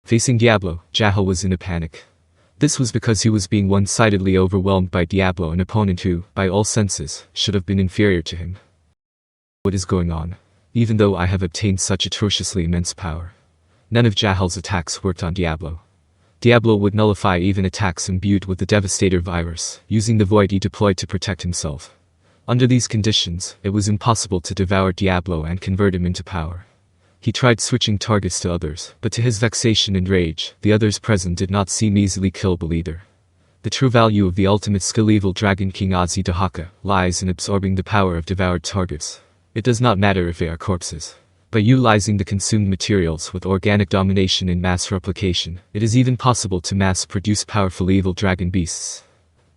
Facing Diablo, Jahal was in a panic. This was because he was being one-sidedly overwhelmed by Diablo, an opponent who, by all senses, should have been inferior to him. What is going on? Even though I have obtained such atrociously immense power, none of Jahal's attacks worked on Diablo. Diablo would nullify even attacks imbued with the Devastator virus, using the void he deployed to protect himself. Under these conditions, it was impossible to devour Diablo and convert him into power. He tried switching targets to others, but to his vexation and rage, the others present did not seem easily killable either. The true value of the ultimate skill Evil Dragon King Ozzy Dahaka lies in absorbing the power of devoured targets. It does not matter if they are corpses. By utilizing the consumed materials with organic domination and mass replication, it is even possible to mass-produce powerful evil dragon beasts.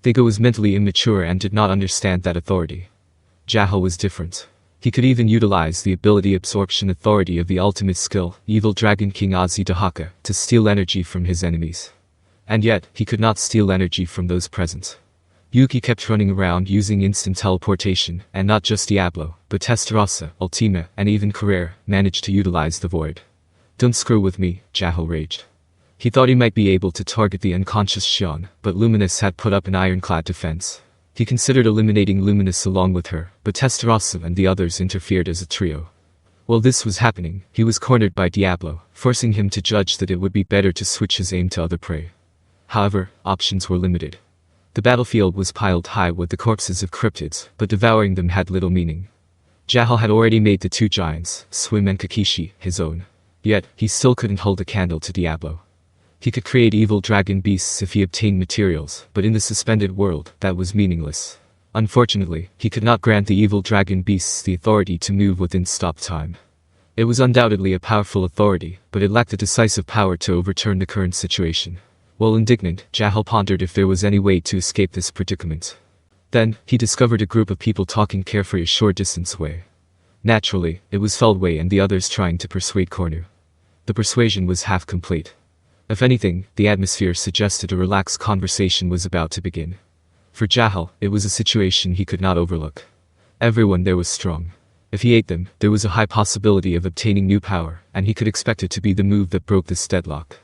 Thego was mentally immature and did not understand that authority. Jahal was different. He could even utilize the ability absorption authority of the ultimate skill, Evil Dragon King Ozzy Dahaka, to steal energy from his enemies. And yet, he could not steal energy from those present. Yuki kept running around using instant teleportation, and not just Diablo, but Tensura, Ultima, and even Carrere managed to utilize the void. Don't screw with me, Jahal raged. He thought he might be able to target the unconscious Xion, but Luminous had put up an ironclad defense. He considered eliminating Luminous along with her, but Tensura and the others interfered as a trio. While this was happening, he was cornered by Diablo, forcing him to judge that it would be better to switch his aim to other prey. However, options were limited. The battlefield was piled high with the corpses of cryptids, but devouring them had little meaning. Jahal had already made the two giants, Swim and Kakishi, his own. Yet, he still couldn't hold a candle to Diablo. He could create evil dragon beasts if he obtained materials, but in the suspended world, that was meaningless. Unfortunately, he could not grant the evil dragon beasts the authority to move within stop time. It was undoubtedly a powerful authority, but it lacked the decisive power to overturn the current situation. While indignant, Jahal pondered if there was any way to escape this predicament. Then, he discovered a group of people talking carefree a short distance away. Naturally, it was Feldway and the others trying to persuade Cornu. The persuasion was half complete. If anything, the atmosphere suggested a relaxed conversation was about to begin. For Jahal, it was a situation he could not overlook. Everyone there was strong. If he ate them, there was a high possibility of obtaining new power, and he could expect it to be the move that broke this deadlock.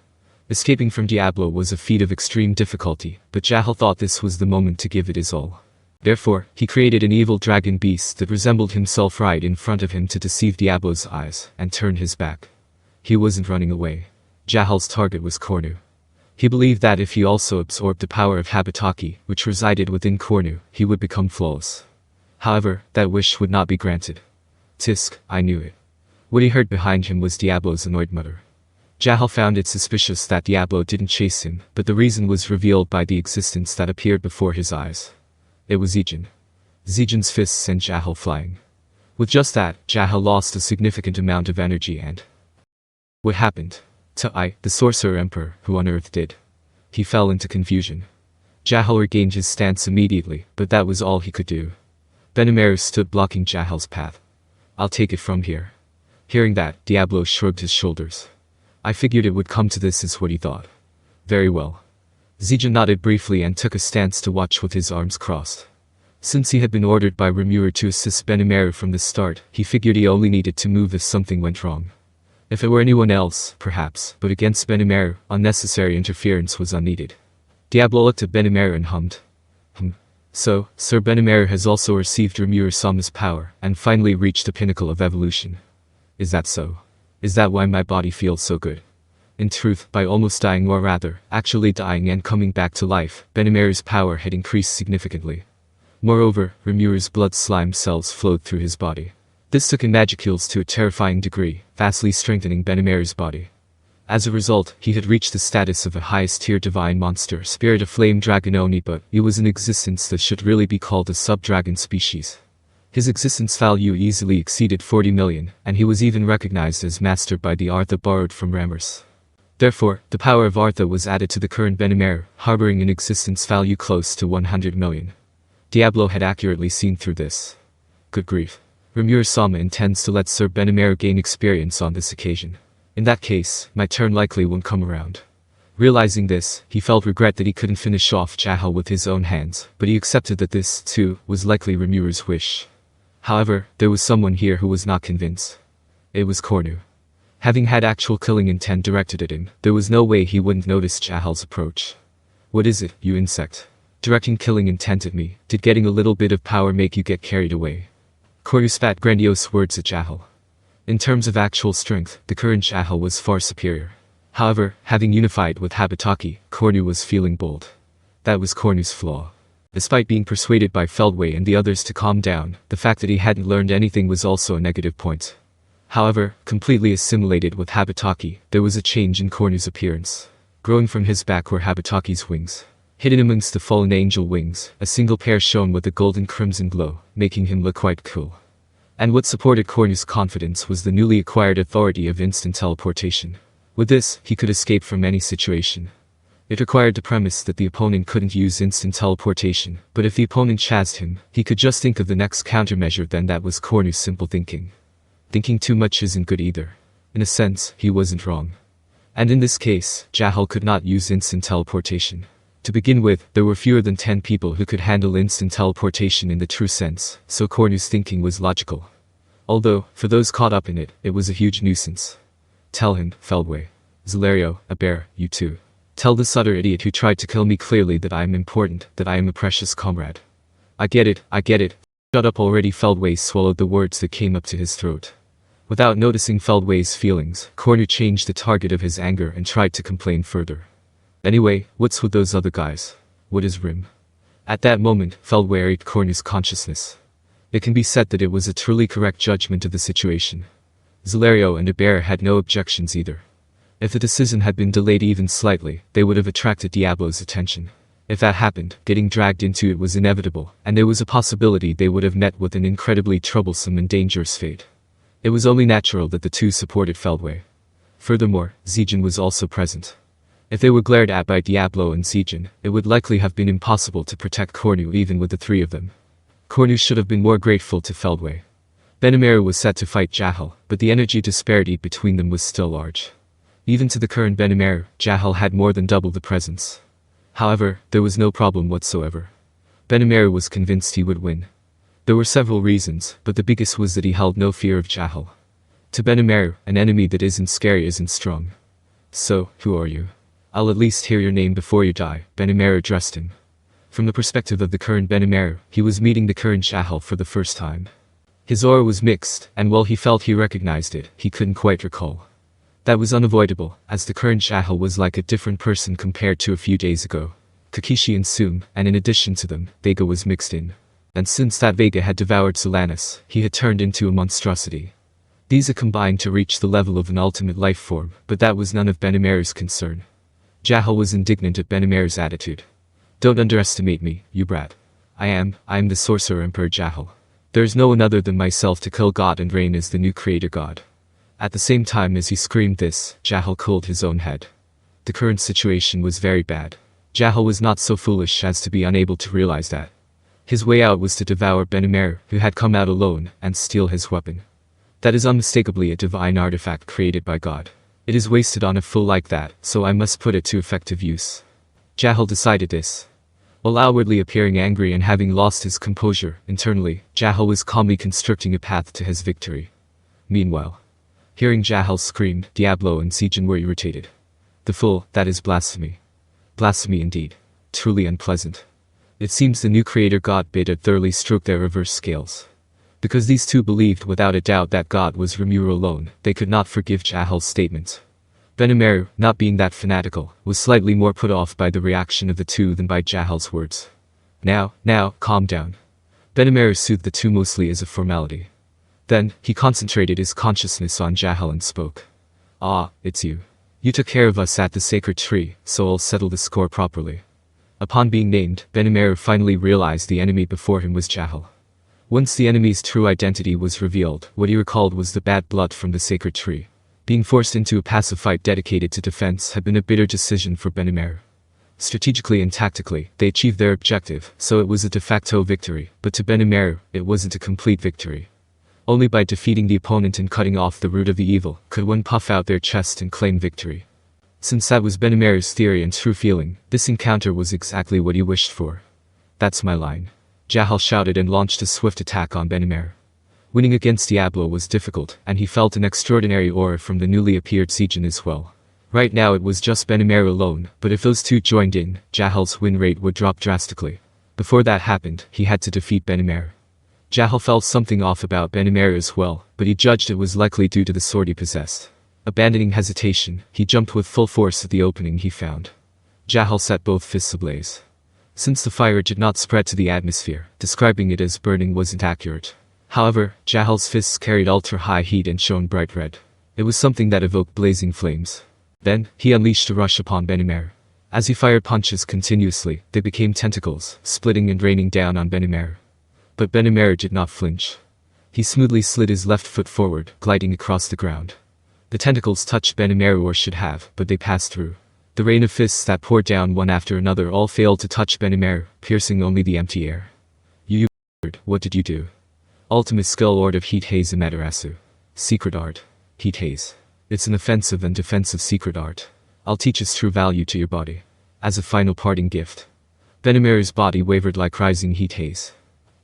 Escaping from Diablo was a feat of extreme difficulty, but Jahal thought this was the moment to give it his all. Therefore, he created an evil dragon beast that resembled himself right in front of him to deceive Diablo's eyes, and turn his back. He wasn't running away. Jahal's target was Cornu. He believed that if he also absorbed the power of Habitaki, which resided within Cornu, he would become flawless. However, that wish would not be granted. Tisk, I knew it. What he heard behind him was Diablo's annoyed mutter. Jahal found it suspicious that Diablo didn't chase him, but the reason was revealed by the existence that appeared before his eyes. It was Zegion. Zegion's fists sent Jahal flying. With just that, Jahal lost a significant amount of energy and... What happened? To the Sorcerer Emperor, who on earth did? He fell into confusion. Jahal regained his stance immediately, but that was all he could do. Benimaru stood blocking Jahal's path. I'll take it from here. Hearing that, Diablo shrugged his shoulders. I figured it would come to this, is what he thought. Very well. Zegion nodded briefly and took a stance to watch with his arms crossed. Since he had been ordered by Rimuru to assist Benimaru from the start, he figured he only needed to move if something went wrong. If it were anyone else, perhaps, but against Benimaru, unnecessary interference was unneeded. Diablo looked at Benimaru and hummed. So, Sir Benimaru has also received Rimuru-sama's power, and finally reached the pinnacle of evolution. Is that so? Is that why my body feels so good? In truth, by almost dying, or rather, actually dying and coming back to life, Benimaru's power had increased significantly. Moreover, Rimuru's blood slime cells flowed through his body. This took in magicules to a terrifying degree, vastly strengthening Benimaru's body. As a result, he had reached the status of a highest-tier divine monster, Spirit of Flame Dragon Oni, but he was an existence that should really be called a sub-dragon species. His existence value easily exceeded 40 million, and he was even recognized as master by the Artha borrowed from Ramers. Therefore, the power of Artha was added to the current Benimaru, harboring an existence value close to 100 million. Diablo had accurately seen through this. Good grief. Rimuru-sama intends to let Sir Benimaru gain experience on this occasion. In that case, my turn likely won't come around. Realizing this, he felt regret that he couldn't finish off Jahal with his own hands, but he accepted that this, too, was likely Rimuru's wish. However, there was someone here who was not convinced. It was Cornu. Having had actual killing intent directed at him, there was no way he wouldn't notice Jahal's approach. What is it, you insect? Directing killing intent at me, did getting a little bit of power make you get carried away? Cornu spat grandiose words at Jahal. In terms of actual strength, the current Jahal was far superior. However, having unified with Habataki, Cornu was feeling bold. That was Cornu's flaw. Despite being persuaded by Feldway and the others to calm down, the fact that he hadn't learned anything was also a negative point. However, completely assimilated with Habataki, there was a change in Cornu's appearance. Growing from his back were Habataki's wings. Hidden amongst the fallen angel wings, a single pair shone with a golden crimson glow, making him look quite cool. And what supported Cornu's confidence was the newly acquired authority of instant teleportation. With this, he could escape from any situation. It required the premise that the opponent couldn't use instant teleportation, but if the opponent chased him, he could just think of the next countermeasure. Then that was Cornu's simple thinking. Thinking too much isn't good either. In a sense, he wasn't wrong. And in this case, Jahal could not use instant teleportation. To begin with, there were fewer than 10 people who could handle instant teleportation in the true sense, so Cornu's thinking was logical. Although, for those caught up in it, it was a huge nuisance. Tell him, Feldway. Zelario, a bear, you too. Tell this utter idiot who tried to kill me clearly that I am important, that I am a precious comrade. I get it, I get it. Shut up already. Feldway swallowed the words that came up to his throat. Without noticing Feldway's feelings, Cornu changed the target of his anger and tried to complain further. Anyway, what's with those other guys? What is Rim? At that moment, Feldway ate Cornu's consciousness. It can be said that it was a truly correct judgment of the situation. Zelario and Bear had no objections either. If the decision had been delayed even slightly, they would have attracted Diablo's attention. If that happened, getting dragged into it was inevitable, and there was a possibility they would have met with an incredibly troublesome and dangerous fate. It was only natural that the two supported Feldway. Furthermore, Zegion was also present. If they were glared at by Diablo and Zegion, it would likely have been impossible to protect Cornu even with the three of them. Cornu should have been more grateful to Feldway. Benimaru was set to fight Jahal, but the energy disparity between them was still large. Even to the current Benimaru, Jahal had more than double the presence. However, there was no problem whatsoever. Benimaru was convinced he would win. There were several reasons, but the biggest was that he held no fear of Jahal. To Benimaru, an enemy that isn't scary isn't strong. So, who are you? I'll at least hear your name before you die, Benimaru addressed him. From the perspective of the current Benimaru, he was meeting the current Jahal for the first time. His aura was mixed, and while he felt he recognized it, he couldn't quite recall. That was unavoidable, as the current Jahal was like a different person compared to a few days ago. Kakishi and Sum, and in addition to them, Vega was mixed in. And since that Vega had devoured Solanus, he had turned into a monstrosity. These had combined to reach the level of an ultimate life form, but that was none of Benimaru's concern. Jahal was indignant at Benimaru's attitude. Don't underestimate me, you brat. I am the Sorcerer Emperor Jahal. There is no one other than myself to kill God and reign as the new creator god. At the same time as he screamed this, Jahal cooled his own head. The current situation was very bad. Jahal was not so foolish as to be unable to realize that. His way out was to devour Benimaru, who had come out alone, and steal his weapon. That is unmistakably a divine artifact created by God. It is wasted on a fool like that, so I must put it to effective use. Jahal decided this. While outwardly appearing angry and having lost his composure, internally, Jahal was calmly constructing a path to his victory. Meanwhile, hearing Jahal scream, Diablo and Zegion were irritated. The fool, that is blasphemy. Blasphemy indeed. Truly unpleasant. It seems the new creator god bid had thoroughly stroked their reverse scales. Because these two believed without a doubt that God was Rimuru alone, they could not forgive Jahal's statement. Benimaru, not being that fanatical, was slightly more put off by the reaction of the two than by Jahal's words. Now, calm down. Benimaru soothed the two mostly as a formality. Then, he concentrated his consciousness on Jahal and spoke. Ah, it's you. You took care of us at the sacred tree, so I'll settle the score properly. Upon being named, Benimaru finally realized the enemy before him was Jahal. Once the enemy's true identity was revealed, what he recalled was the bad blood from the sacred tree. Being forced into a passive fight dedicated to defense had been a bitter decision for Benimaru. Strategically and tactically, they achieved their objective, so it was a de facto victory, but to Benimaru, it wasn't a complete victory. Only by defeating the opponent and cutting off the root of the evil, could one puff out their chest and claim victory. Since that was Benimaru's theory and true feeling, this encounter was exactly what he wished for. That's my line. Jahal shouted and launched a swift attack on Benimaru. Winning against Diablo was difficult, and he felt an extraordinary aura from the newly appeared Zegion as well. Right now it was just Benimaru alone, but if those two joined in, Jahal's win rate would drop drastically. Before that happened, he had to defeat Benimaru. Jahal felt something off about Benimaru as well, but he judged it was likely due to the sword he possessed. Abandoning hesitation, he jumped with full force at the opening he found. Jahal set both fists ablaze. Since the fire did not spread to the atmosphere, describing it as burning wasn't accurate. However, Jahal's fists carried ultra-high heat and shone bright red. It was something that evoked blazing flames. Then, he unleashed a rush upon Benimaru. As he fired punches continuously, they became tentacles, splitting and raining down on Benimaru. But Benimaru did not flinch. He smoothly slid his left foot forward, gliding across the ground. The tentacles touched Benimaru, or should have, but they passed through. The rain of fists that poured down one after another all failed to touch Benimaru, piercing only the empty air. You what did you do? Ultimate skill Art of Heat Haze Amaterasu. Secret art. Heat Haze. It's an offensive and defensive secret art. I'll teach its true value to your body. As a final parting gift. Benimaru's body wavered like rising heat haze.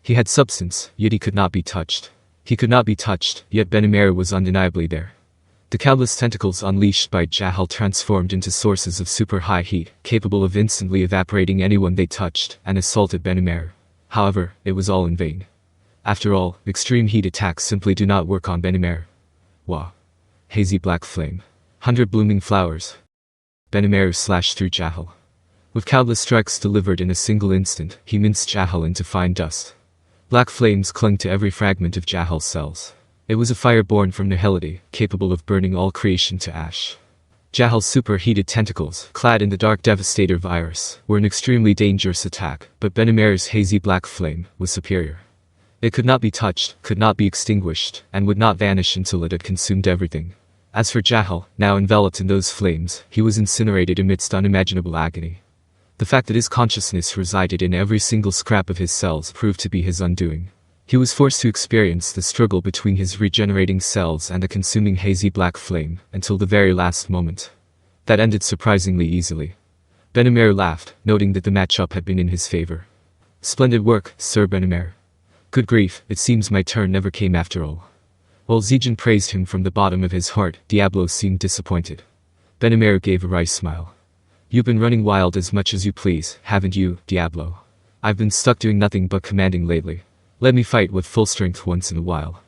He had substance, yet he could not be touched. He could not be touched, yet Benimaru was undeniably there. The countless tentacles unleashed by Jahal transformed into sources of super high heat, capable of instantly evaporating anyone they touched, and assaulted Benimaru. However, it was all in vain. After all, extreme heat attacks simply do not work on Benimaru. Wah. Hazy black flame. 100 blooming flowers. Benimaru slashed through Jahal. With countless strikes delivered in a single instant, he minced Jahal into fine dust. Black flames clung to every fragment of Jahal's cells. It was a fire born from nihility, capable of burning all creation to ash. Jahal's superheated tentacles, clad in the dark devastator virus, were an extremely dangerous attack, but Benimaru's hazy black flame was superior. It could not be touched, could not be extinguished, and would not vanish until it had consumed everything. As for Jahal, now enveloped in those flames, he was incinerated amidst unimaginable agony. The fact that his consciousness resided in every single scrap of his cells proved to be his undoing. He was forced to experience the struggle between his regenerating cells and the consuming hazy black flame, until the very last moment. That ended surprisingly easily. Benimaru laughed, noting that the matchup had been in his favor. Splendid work, Sir Benimaru. Good grief, it seems my turn never came after all. While Zegion praised him from the bottom of his heart, Diablo seemed disappointed. Benimaru gave a wry smile. You've been running wild as much as you please, haven't you, Diablo? I've been stuck doing nothing but commanding lately. Let me fight with full strength once in a while.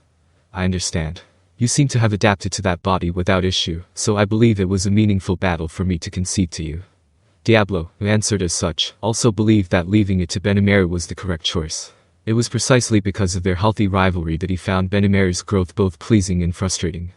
I understand. You seem to have adapted to that body without issue, so I believe it was a meaningful battle for me to concede to you. Diablo, who answered as such, also believed that leaving it to Benimaru was the correct choice. It was precisely because of their healthy rivalry that he found Benimaru's growth both pleasing and frustrating.